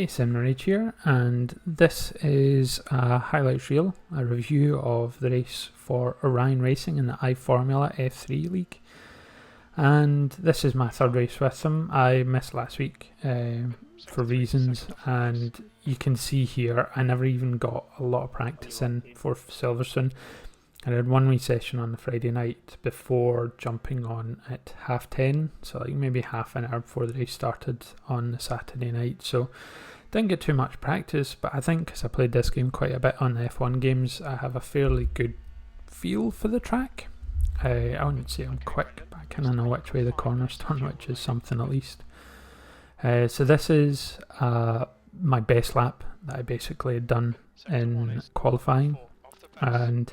Hey, Simrage here, and this is a highlights reel, a review of the race for Orion Racing in the iFormula F3 League. And this is my third race with them. I missed last week for reasons, and you can see here I never even got a lot of practice in for Silverstone. I did one wee session on the Friday night before jumping on at 10:30, so like maybe half an hour before the race started on the Saturday night. So didn't get too much practice, but I think because I played this game quite a bit on the F1 games, I have a fairly good feel for the track. I wouldn't say I'm quick, but I kind of know which way the corners turn, which is something at least. So this is my best lap that I basically had done in qualifying, and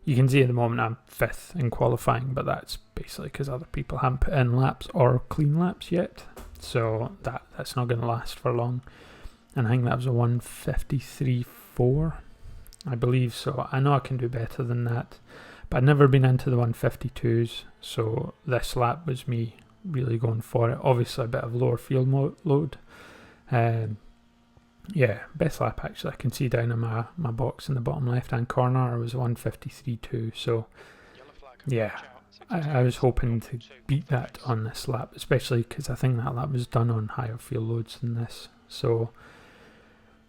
you can see at the moment I'm 5th in qualifying, but that's basically because other people haven't put in laps or clean laps yet, so that's not going to last for long. And I think that was a 1:53.4, I believe, so I know I can do better than that, but I've never been into the 1:52s, so this lap was me really going for it. Obviously a bit of lower field load. Yeah, best lap actually. I can see down in my box in the bottom left hand corner, I was 1:53.2, so yeah, I was hoping to beat that on this lap, especially because I think that lap was done on higher field loads than this. So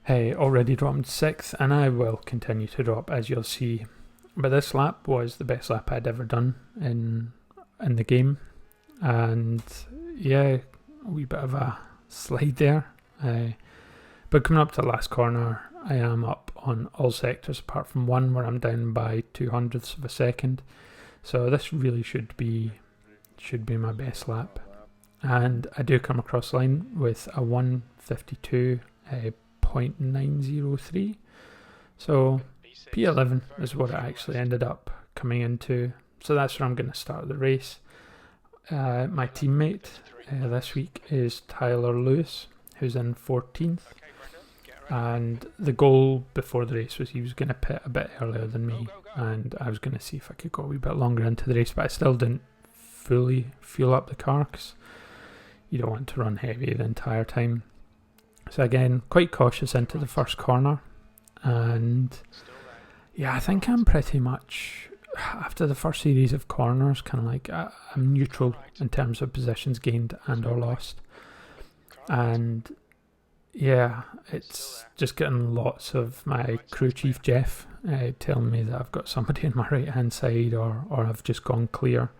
hey, already dropped 6th, and I will continue to drop, as you'll see, but this lap was the best lap I'd ever done in the game. And yeah, a wee bit of a slide there, but coming up to the last corner, I am up on all sectors apart from one where I'm down by 0.02 of a second. So this really should be my best lap, and I do come across the line with a 1:52.903. So P11 is what I actually ended up coming into. So that's where I'm going to start the race. My teammate this week is Tyler Lewis, who's in 14th. And the goal before the race was he was going to pit a bit earlier than me, and I was going to see if I could go a wee bit longer into the race, but I still didn't fully fuel up the car because you don't want to run heavy the entire time. So again, quite cautious into the first corner, and yeah, I think I'm pretty much, after the first series of corners, kind of like I'm neutral in terms of positions gained and or lost. And yeah, it's just getting lots of my crew chief Jeff telling me that I've got somebody on my right hand side, or I've just gone clear.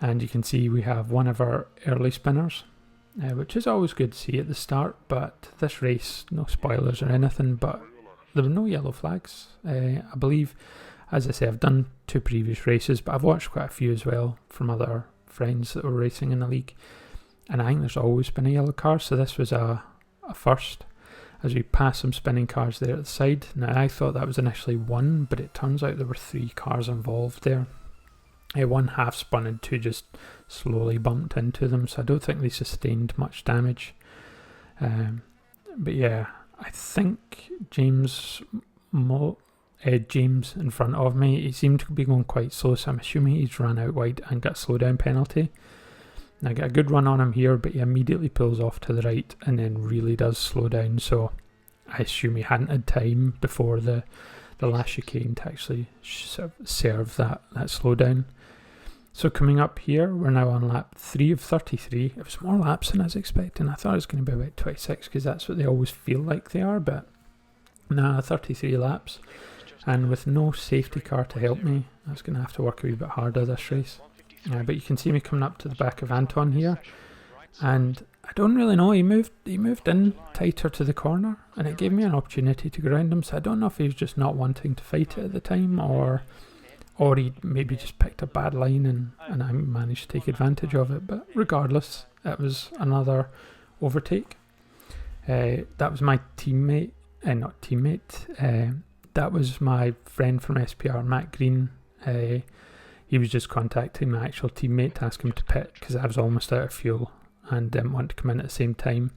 And you can see we have one of our early spinners, which is always good to see at the start, but this race, no spoilers or anything, but there were no yellow flags. I believe, as I say, I've done 2 previous races, but I've watched quite a few as well from other friends that were racing in the league, and I think there's always been a yellow car, so this was a first, as we pass some spinning cars there at the side. Now I thought that was initially 1, but it turns out there were 3 cars involved there. 1 half spun and 2 just slowly bumped into them, so I don't think they sustained much damage. But yeah, I think James in front of me, he seemed to be going quite slow, so I'm assuming he's ran out wide and got a slowdown penalty. I get a good run on him here, but he immediately pulls off to the right and then really does slow down, so I assume he hadn't had time before the last chicane to actually serve that slowdown. So coming up here, we're now on lap 3 of 33. It was more laps than I was expecting. I thought it was going to be about 26 because that's what they always feel like they are, but nah, 33 laps. And with no safety car to help me, I was going to have to work a wee bit harder this race. But you can see me coming up to the back of Anton here, and I don't really know, he moved in tighter to the corner, and it gave me an opportunity to go around him, so I don't know if he was just not wanting to fight it at the time, or he maybe just picked a bad line and I managed to take advantage of it. But regardless, it was another overtake. That was my teammate, that was my friend from SPR, Matt Green. He was just contacting my actual teammate to ask him to pit because I was almost out of fuel and didn't want to come in at the same time.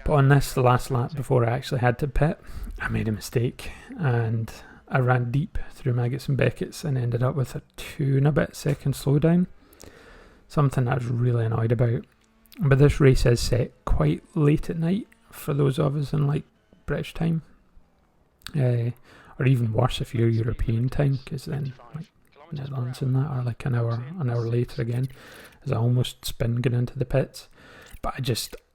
But on this, the last lap before I actually had to pit, I made a mistake and I ran deep through Maggots and Beckett's and ended up with a 2 and a bit second slowdown. Something I was really annoyed about. But this race is set quite late at night for those of us in like British time, or even worse if you're European time, because then like Netherlands and that are like an hour later again, as I almost spin going into the pits. But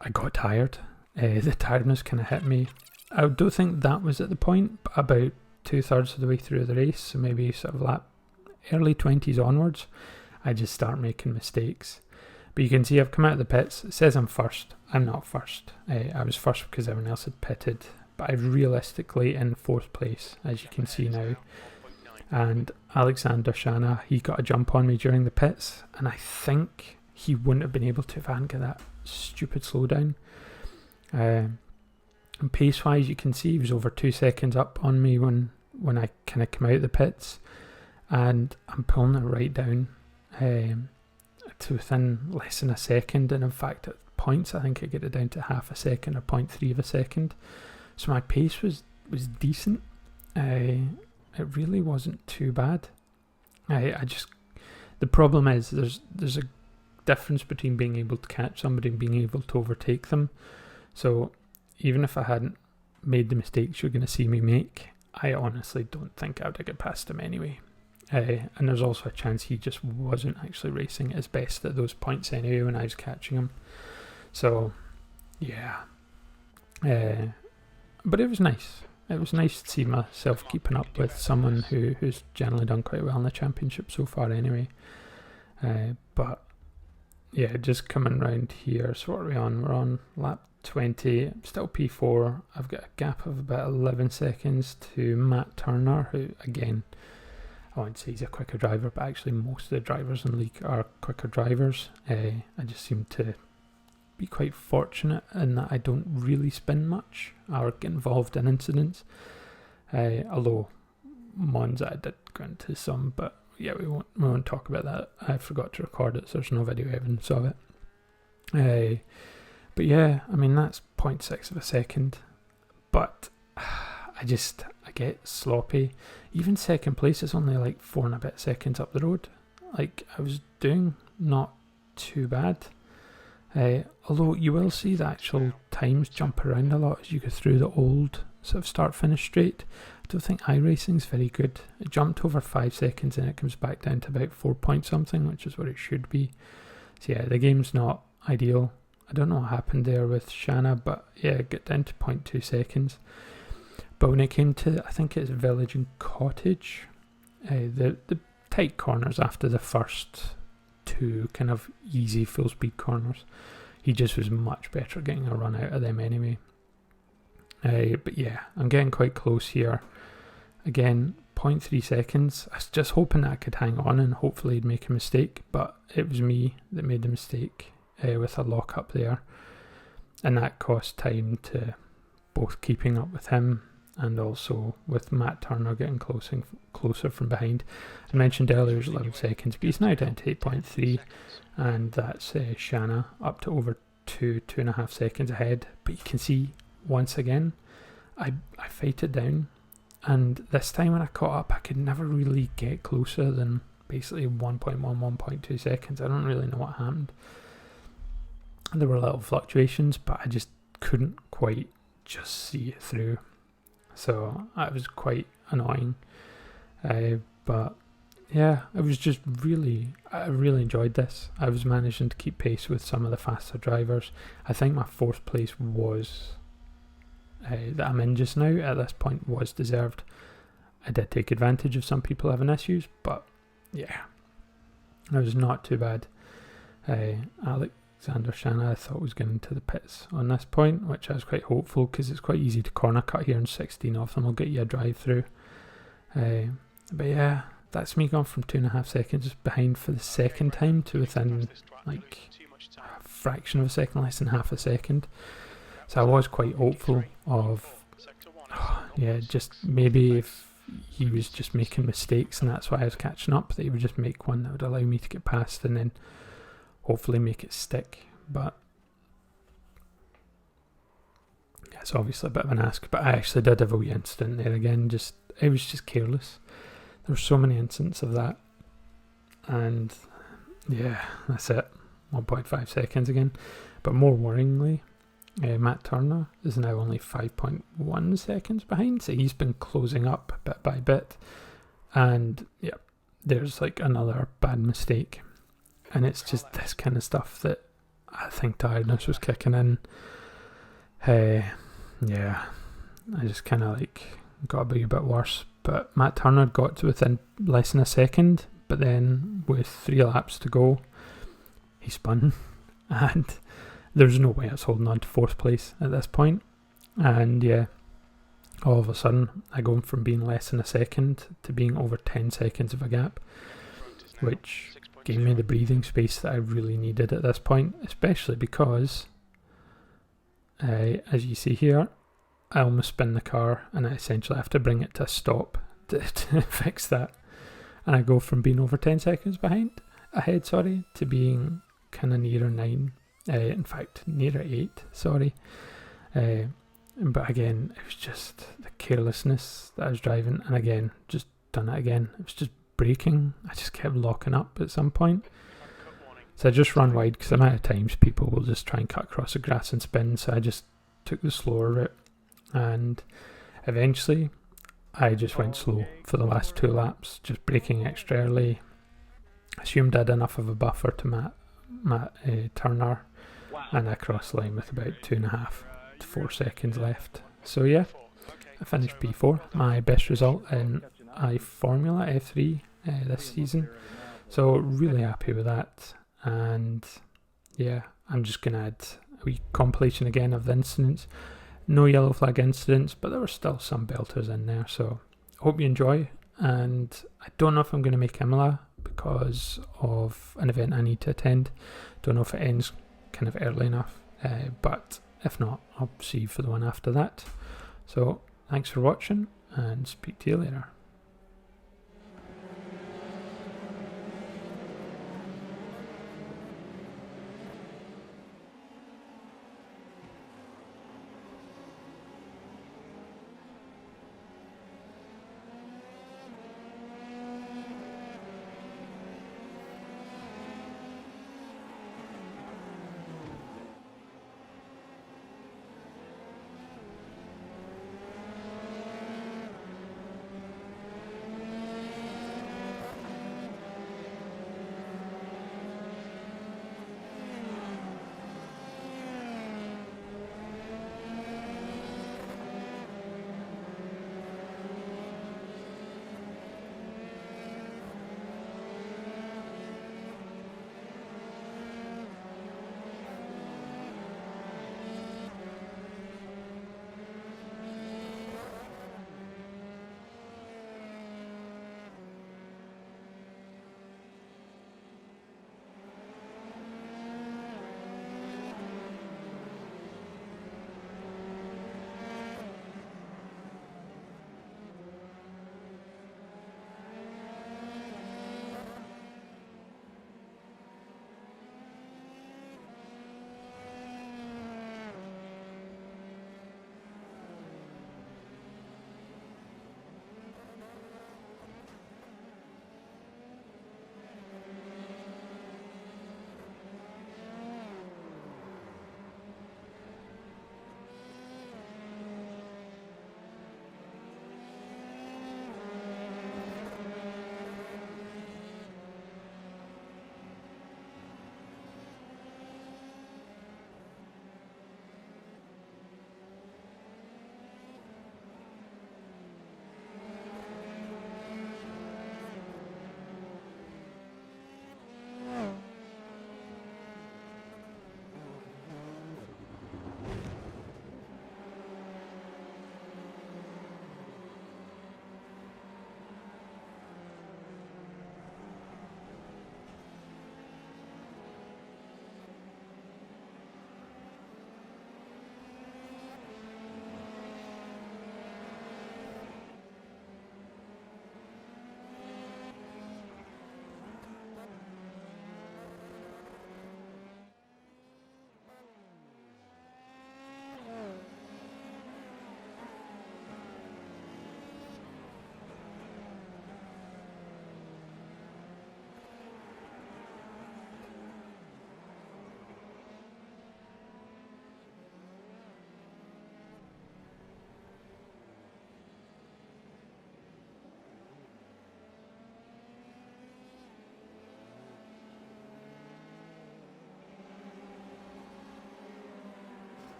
I got tired. The tiredness kind of hit me. I don't think that was at the point, but about 2/3 of the way through the race, so maybe sort of lap early 20s onwards, I just start making mistakes. But you can see I've come out of the pits. It says I'm first. I'm not first. I was first because everyone else had pitted, but I'm realistically in 4th place, as you can see now. And Alexander Shana, he got a jump on me during the pits, and I think he wouldn't have been able to if I hadn't got that stupid slowdown. And pace-wise, you can see he was over 2 seconds up on me when I kind of come out of the pits, and I'm pulling it right down to within less than a second, and in fact at points I think I get it down to half a second or 0.3 of a second. So my pace was decent. It really wasn't too bad. The problem is there's a difference between being able to catch somebody and being able to overtake them. So even if I hadn't made the mistakes you're going to see me make, I honestly don't think I would have got past him anyway. And there's also a chance he just wasn't actually racing at his best at those points anyway when I was catching him. So yeah, but it was nice. It was nice to see myself keeping up with someone who's generally done quite well in the championship so far anyway. But yeah, just coming round here, so what are we on? We're on lap 20, I'm still P4. I've got a gap of about 11 seconds to Matt Turner, who again, I wouldn't say he's a quicker driver, but actually most of the drivers in the league are quicker drivers. I just seem to be quite fortunate in that I don't really spin much or get involved in incidents. Although Monza I did go into some, but yeah, we won't talk about that. I forgot to record it, so there's no video evidence of it. But yeah, I mean that's 0.6 of a second, but I get sloppy. Even second place is only like 4 and a bit seconds up the road. Like I was doing not too bad. Although you will see the actual times jump around a lot as you go through the old sort of start-finish straight. I don't think iRacing's very good. It jumped over 5 seconds and it comes back down to about 4 point something, which is what it should be. So yeah, the game's not ideal. I don't know what happened there with Shanna, but yeah, it got down to 0.2 seconds. But when it came to, I think it's Village and Cottage, the tight corners after the first 2 kind of easy full speed corners, he just was much better at getting a run out of them anyway. But yeah, I'm getting quite close here. Again, 0.3 seconds. I was just hoping that I could hang on and hopefully he'd make a mistake, but it was me that made the mistake with a lock up there, and that cost time to both keeping up with him and also with Matt Turner getting closer from behind. I mentioned earlier it was 11 seconds, but he's now down to 8.3, and that's Shanna up to over 2.5 seconds ahead. But you can see, once again, I fight it down, and this time when I caught up, I could never really get closer than basically 1.1, 1.2 seconds. I don't really know what happened. There were little fluctuations, but I just couldn't quite just see it through. So that was quite annoying. But yeah, it was just I really enjoyed this. I was managing to keep pace with some of the faster drivers. I think my 4th place was that I'm in just now at this point was deserved. I did take advantage of some people having issues, but yeah, it was not too bad. Alexander Shanna I thought was getting to the pits on this point, which I was quite hopeful because it's quite easy to corner cut here, and 16 of them will get you a drive through. But yeah, that's me gone from 2.5 seconds behind for the second time to within like a fraction of a second, less than half a second. So I was quite hopeful of just maybe if he was just making mistakes and that's why I was catching up, that he would just make one that would allow me to get past and then hopefully make it stick. But yeah, it's obviously a bit of an ask, but I actually did have a wee incident there again. It was just careless. There were so many incidents of that, and yeah, that's it. 1.5 seconds again. But more worryingly, Matt Turner is now only 5.1 seconds behind, so he's been closing up bit by bit. And yeah, there's like another bad mistake, and it's just this kind of stuff that I think tiredness was kicking in. Yeah, I just kind of like got to be a bit worse. But Matt Turner got to within less than a second, but then with 3 laps to go, he spun, and there's no way I was holding on to 4th place at this point. And yeah, all of a sudden I go from being less than a second to being over 10 seconds of a gap, which gave me the breathing space that I really needed at this point, especially because as you see here, I almost spin the car and I essentially have to bring it to a stop to fix that. And I go from being over 10 seconds ahead, to being kind of nearer 9. In fact, nearer 8, sorry. But again, it was just the carelessness that I was driving. And again, just done it again. It was just braking. I just kept locking up at some point. So I just run wide because the amount of times people will just try and cut across the grass and spin. So I just took the slower route. And eventually, I just went slow for the last 2 laps, just braking extra early. Assumed I had enough of a buffer to Matt Turner, and I crossed the line with about 2.5 to 4 seconds left. So yeah, I finished P4, my best result in iFormula F3 this season. So really happy with that. And yeah, I'm just going to add a wee compilation again of the incidents. No yellow flag incidents, but there were still some belters in there. So hope you enjoy. And I don't know if I'm going to make Imola because of an event I need to attend. Don't know if it ends kind of early enough. But if not, I'll see you for the one after that. So thanks for watching and speak to you later.